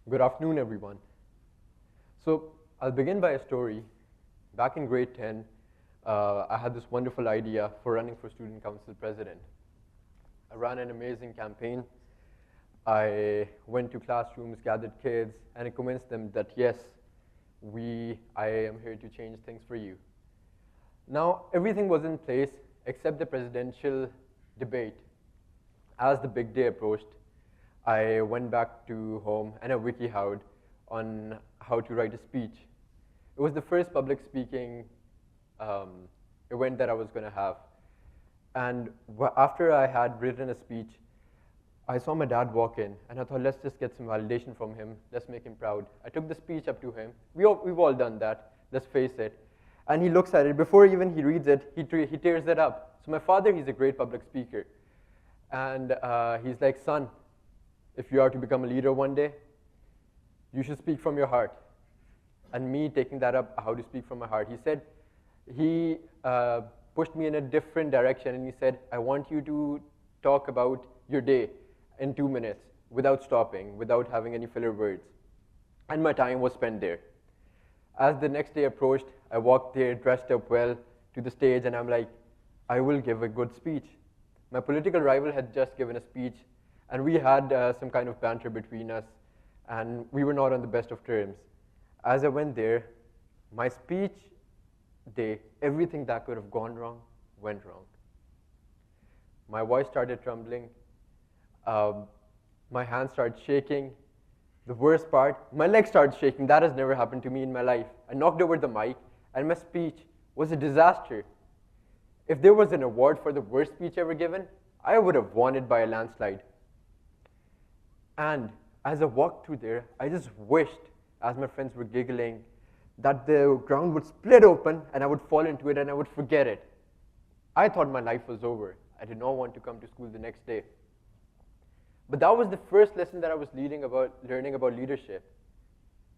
Good afternoon, everyone. So I'll begin by a story. Back in grade 10, I had this wonderful idea for running for student council president. I ran an amazing campaign. I went to classrooms, gathered kids, and I convinced them that yes, I am here to change things for you. Now, everything was in place except the presidential debate. As the big day approached, I went back to home and I wiki-howed on how to write a speech. It was the first public speaking event that I was going to have. And after I had written a speech, I saw my dad walk in, and I thought, let's just get some validation from him. Let's make him proud. I took the speech up to him. We've all done that. Let's face it. And he looks at it. Before even he reads it, he tears it up. So my father, he's a great public speaker. And he's like, son, if you are to become a leader one day, you should speak from your heart. And me taking that up, how to speak from my heart, he said, he pushed me in a different direction, and he said, I want you to talk about your day in 2 minutes without stopping, without having any filler words. And my time was spent there. As the next day approached, I walked there dressed up well to the stage, and I'm like, I will give a good speech. My political rival had just given a speech, and we had some kind of banter between us, and we were not on the best of terms. As I went there, my speech day, everything that could have gone wrong, went wrong. My voice started trembling. My hands started shaking. The worst part, my legs started shaking. That has never happened to me in my life. I knocked over the mic, and my speech was a disaster. If there was an award for the worst speech ever given, I would have won it by a landslide. And as I walked through there, I just wished, as my friends were giggling, that the ground would split open and I would fall into it and I would forget it. I thought my life was over. I did not want to come to school the next day. But that was the first lesson that I was learning about leadership.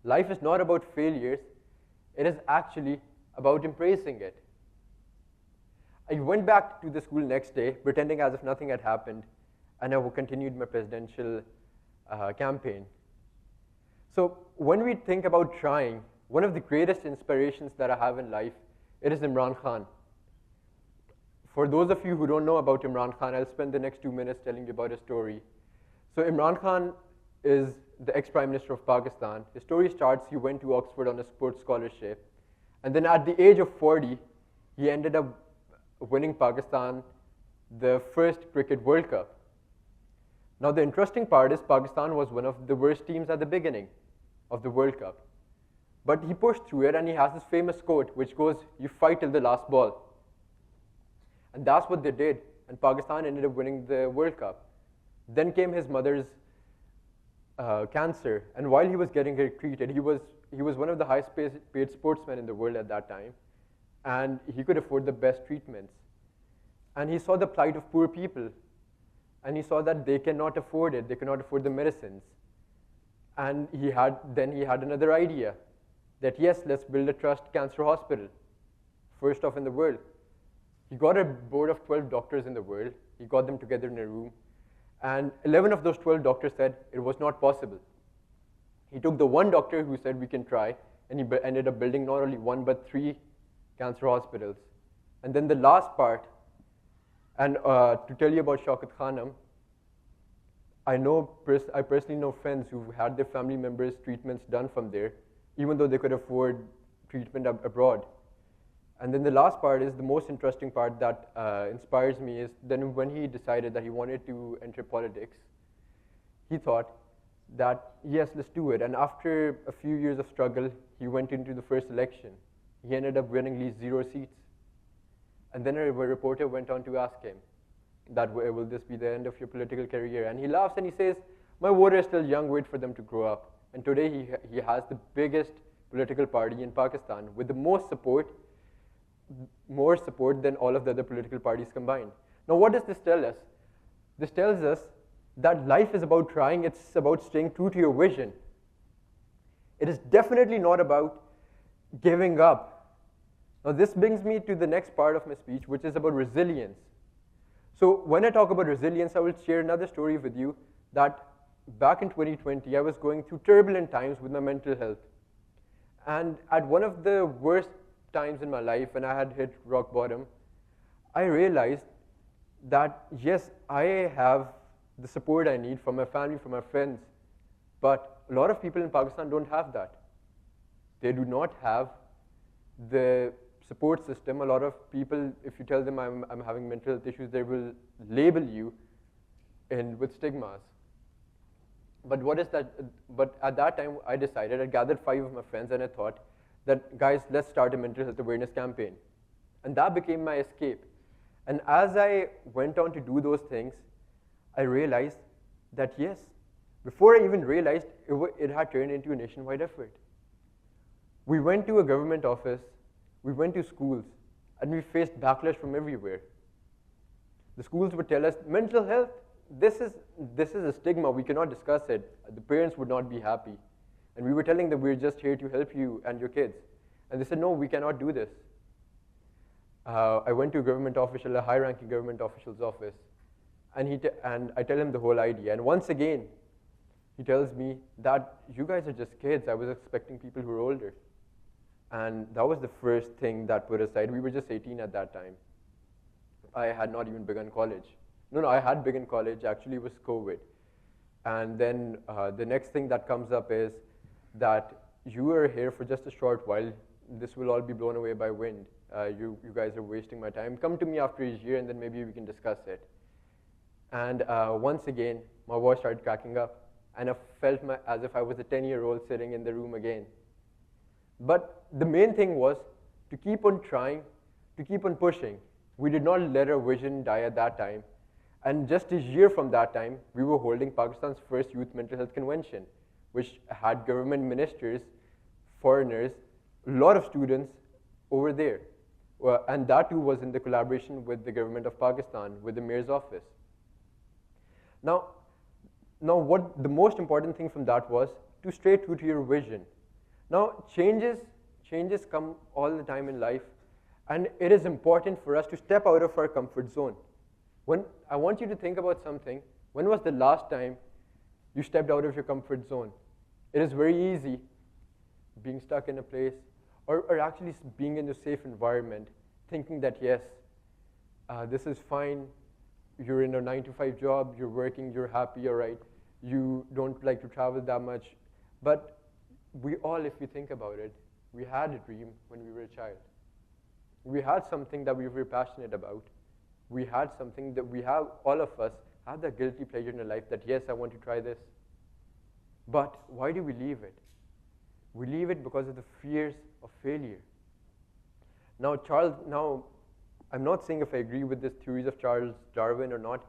Life is not about failures. It is actually about embracing it. I went back to the school next day, pretending as if nothing had happened, and I continued my presidential campaign. So when we think about trying, one of the greatest inspirations that I have in life, it is Imran Khan. For those of you who don't know about Imran Khan, I'll spend the next 2 minutes telling you about his story. So Imran Khan is the ex-Prime Minister of Pakistan. His story starts, he went to Oxford on a sports scholarship. And then at the age of 40, he ended up winning Pakistan the first Cricket World Cup. Now the interesting part is Pakistan was one of the worst teams at the beginning of the World Cup. But he pushed through it, and he has this famous quote which goes, you fight till the last ball. And that's what they did, and Pakistan ended up winning the World Cup. Then came his mother's cancer, and while he was getting her treated, he was one of the highest paid sportsmen in the world at that time, and he could afford the best treatments. And he saw the plight of poor people, and he saw that they cannot afford it, they cannot afford the medicines. And then he had another idea, that yes, let's build a trust cancer hospital, first off in the world. He got a board of 12 doctors in the world, he got them together in a room, and 11 of those 12 doctors said it was not possible. He took the one doctor who said we can try, and he ended up building not only one but 3 cancer hospitals. And then the last part, and to tell you about Shaukat Khanum, I personally know friends who've had their family members' treatments done from there, even though they could afford treatment abroad. And then the last part is the most interesting part that inspires me is then when he decided that he wanted to enter politics, he thought that, yes, let's do it. And after a few years of struggle, he went into the first election. He ended up winning at least 0 seats. And then a reporter went on to ask him, will this be the end of your political career? And he laughs and he says, my voter is still young, wait for them to grow up. And today he has the biggest political party in Pakistan with the most support, more support than all of the other political parties combined. Now what does this tell us? This tells us that life is about trying, it's about staying true to your vision. It is definitely not about giving up. Now this brings me to the next part of my speech, which is about resilience. So when I talk about resilience, I will share another story with you that back in 2020, I was going through turbulent times with my mental health. And at one of the worst times in my life, when I had hit rock bottom, I realized that yes, I have the support I need from my family, from my friends, but a lot of people in Pakistan don't have that. They do not have the support system. A lot of people, if you tell them I'm having mental health issues, they will label you with stigmas. But what is that? But at that time, I decided, I gathered 5 of my friends, and I thought that, guys, let's start a mental health awareness campaign. And that became my escape. And as I went on to do those things, I realized that yes, before I even realized, it had turned into a nationwide effort. We went to a government office, we went to schools, and we faced backlash from everywhere. The schools would tell us, mental health, this is a stigma, we cannot discuss it. The parents would not be happy. And we were telling them, we're just here to help you and your kids. And they said, no, we cannot do this. I went to a government official, a high-ranking government official's office, and I tell him the whole idea. And once again, he tells me that you guys are just kids. I was expecting people who were older. And that was the first thing that put aside. We were just 18 at that time. I had not even begun college. No, I had begun college. Actually, it was COVID. And then the next thing that comes up is that you are here for just a short while. This will all be blown away by wind. You guys are wasting my time. Come to me after a year, and then maybe we can discuss it. And once again, my voice started cracking up, and I felt as if I was a 10-year-old sitting in the room again. But the main thing was to keep on trying, to keep on pushing. We did not let our vision die at that time. And just a year from that time, we were holding Pakistan's first youth mental health convention, which had government ministers, foreigners, a lot of students over there. And that too was in the collaboration with the government of Pakistan, with the mayor's office. Now what the most important thing from that was to stay true to your vision. Now, changes come all the time in life, and it is important for us to step out of our comfort zone. I want you to think about something. When was the last time you stepped out of your comfort zone? It is very easy being stuck in a place, or actually being in a safe environment, thinking that yes, this is fine, you're in a 9-to-5 job, you're working, you're happy, all right, you don't like to travel that much. But we all, if you think about it, we had a dream when we were a child. We had something that we were passionate about. We had something that all of us have that guilty pleasure in our life that yes, I want to try this. But why do we leave it? We leave it because of the fears of failure. Now, I'm not saying if I agree with these theories of Charles Darwin or not,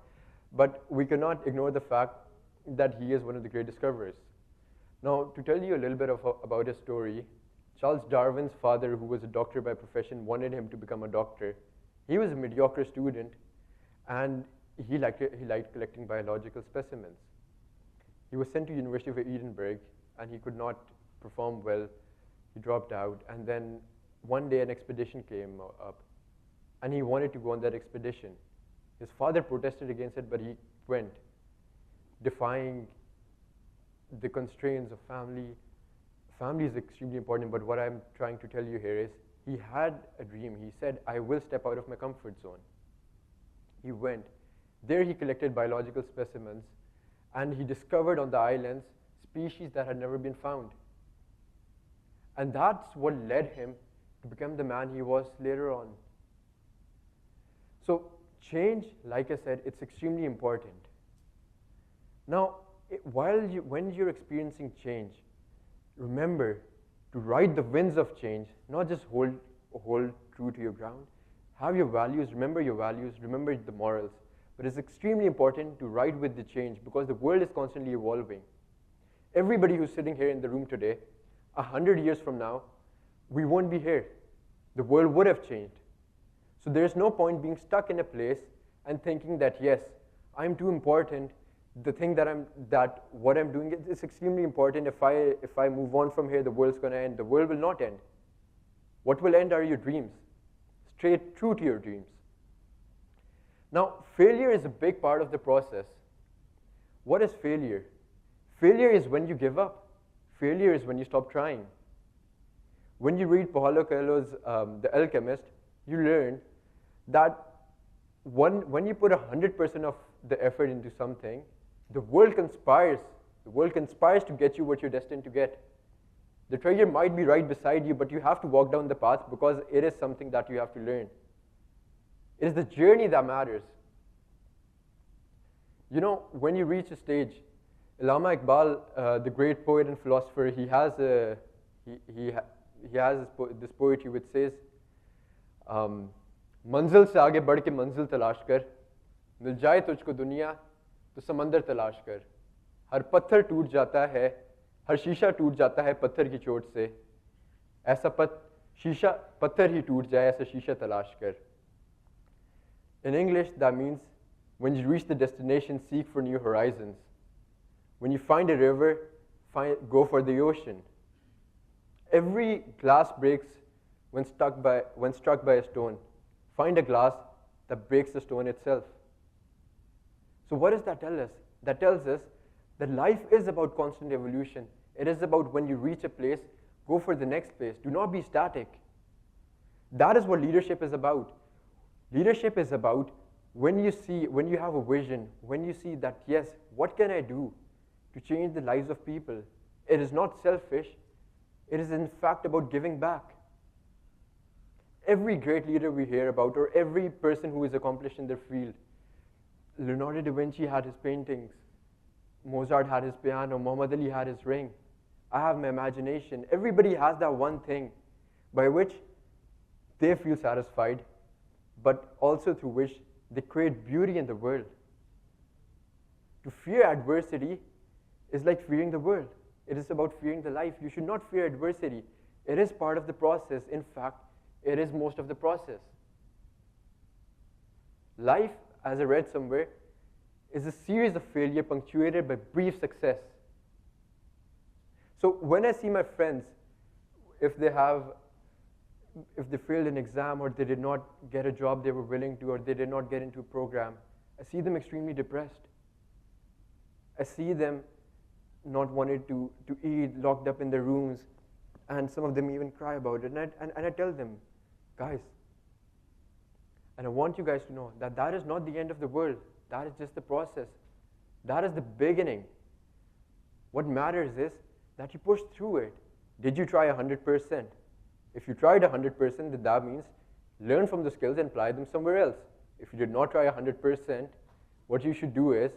but we cannot ignore the fact that he is one of the great discoverers. Now, to tell you a little bit about his story, Charles Darwin's father, who was a doctor by profession, wanted him to become a doctor. He was a mediocre student, and he liked collecting biological specimens. He was sent to University of Edinburgh, and he could not perform well. He dropped out, and then one day an expedition came up, and he wanted to go on that expedition. His father protested against it, but he went, defying the constraints of family. Family is extremely important, but what I'm trying to tell you here is he had a dream. He said, I will step out of my comfort zone. He went. There he collected biological specimens, and he discovered on the islands species that had never been found. And that's what led him to become the man he was later on. So change, like I said, it's extremely important. Now, when you're experiencing change, remember to ride the winds of change, not just hold true to your ground. Have your values, remember the morals. But it's extremely important to ride with the change because the world is constantly evolving. Everybody who's sitting here in the room today, 100 years from now, we won't be here. The world would have changed. So there's no point being stuck in a place and thinking that, yes, I'm too important. The thing that what I'm doing is extremely important. If I move on from here, the world's going to end. The world will not end. What will end are your dreams. Stay true to your dreams. Now, failure is a big part of the process. What is failure? Failure is when you give up. Failure is when you stop trying. When you read Paulo Coelho's The Alchemist, you learn that when you put 100% of the effort into something, the world conspires. The world conspires to get you what you're destined to get. The treasure might be right beside you, but you have to walk down the path because it is something that you have to learn. It is the journey that matters. You know, when you reach a stage, Allama Iqbal, the great poet and philosopher, he has this poetry which says, मंजिल से आगे बढ़ के मंजिल तलाश कर, मिल जाए तुझको दुनिया तो समंदर तलाश कर, हर पत्थर टूट जाता है, हर शीशा टूट जाता है पत्थर की चोट से, ऐसा शीशा पत्थर ही टूट जाए ऐसा शीशा तलाश कर. In English, that means when you reach the destination, seek for new horizons. When you find a river, go for the ocean. Every glass breaks when struck by a stone. Find a glass that breaks the stone itself. So what does that tell us? That tells us that life is about constant evolution. It is about when you reach a place, go for the next place. Do not be static. That is what leadership is about. Leadership is about when you have a vision, when you see that, yes, what can I do to change the lives of people? It is not selfish. It is in fact about giving back. Every great leader we hear about, or every person who is accomplished in their field, Leonardo da Vinci had his paintings, Mozart had his piano, Muhammad Ali had his ring. I have my imagination. Everybody has that one thing by which they feel satisfied, but also through which they create beauty in the world. To fear adversity is like fearing the world. It is about fearing the life. You should not fear adversity. It is part of the process. In fact, it is most of the process. Life, as I read somewhere, is a series of failure punctuated by brief success. So when I see my friends, if they failed an exam, or they did not get a job they were willing to, or they did not get into a program, I see them extremely depressed. I see them not wanting to eat, locked up in their rooms, and some of them even cry about it. And I tell them, guys, and I want you guys to know that that is not the end of the world. That is just the process. That is the beginning. What matters is that you push through it. Did you try 100%? If you tried 100%, then that means learn from the skills and apply them somewhere else. If you did not try 100%, what you should do is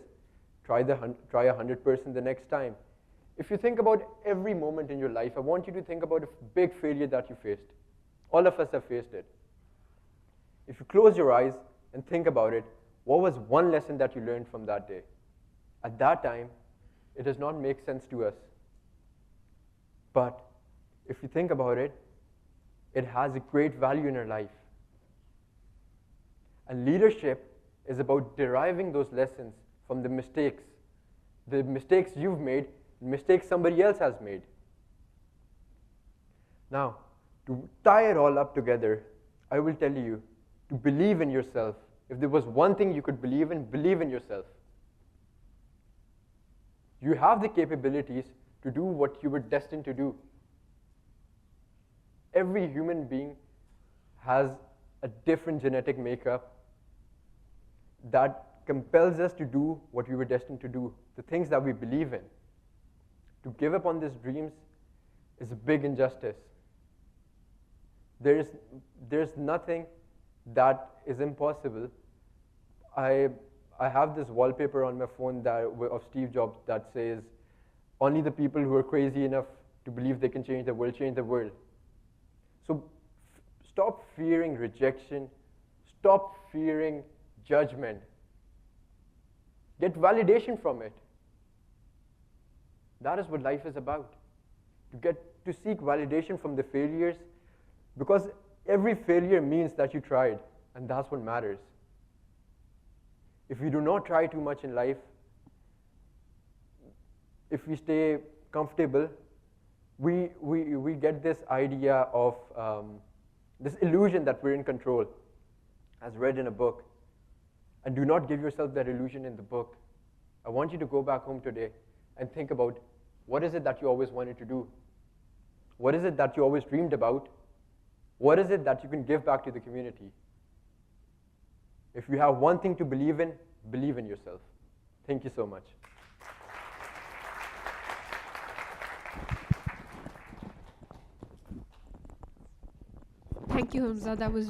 try 100% the next time. If you think about every moment in your life, I want you to think about a big failure that you faced. All of us have faced it. If you close your eyes and think about it, what was one lesson that you learned from that day? At that time, it does not make sense to us. But if you think about it, it has a great value in our life. And leadership is about deriving those lessons from the mistakes you've made, mistakes somebody else has made. Now, to tie it all up together, I will tell you to believe in yourself. If there was one thing you could believe in yourself. You have the capabilities to do what you were destined to do. Every human being has a different genetic makeup that compels us to do what we were destined to do, the things that we believe in. To give up on these dreams is a big injustice. There's nothing that is impossible. I have this wallpaper on my phone of Steve Jobs that says, only the people who are crazy enough to believe they can change the world. So stop fearing rejection. Stop fearing judgment. Get validation from it. That is what life is about. To seek validation from the failures, because every failure means that you tried, and that's what matters. If we do not try too much in life, if we stay comfortable, we get this idea of this illusion that we're in control, as read in a book. And do not give yourself that illusion in the book. I want you to go back home today. and think about what is it that you always wanted to do? What is it that you always dreamed about? What is it that you can give back to the community? If you have one thing to believe in yourself. Thank you so much. Thank you, Hamza. That was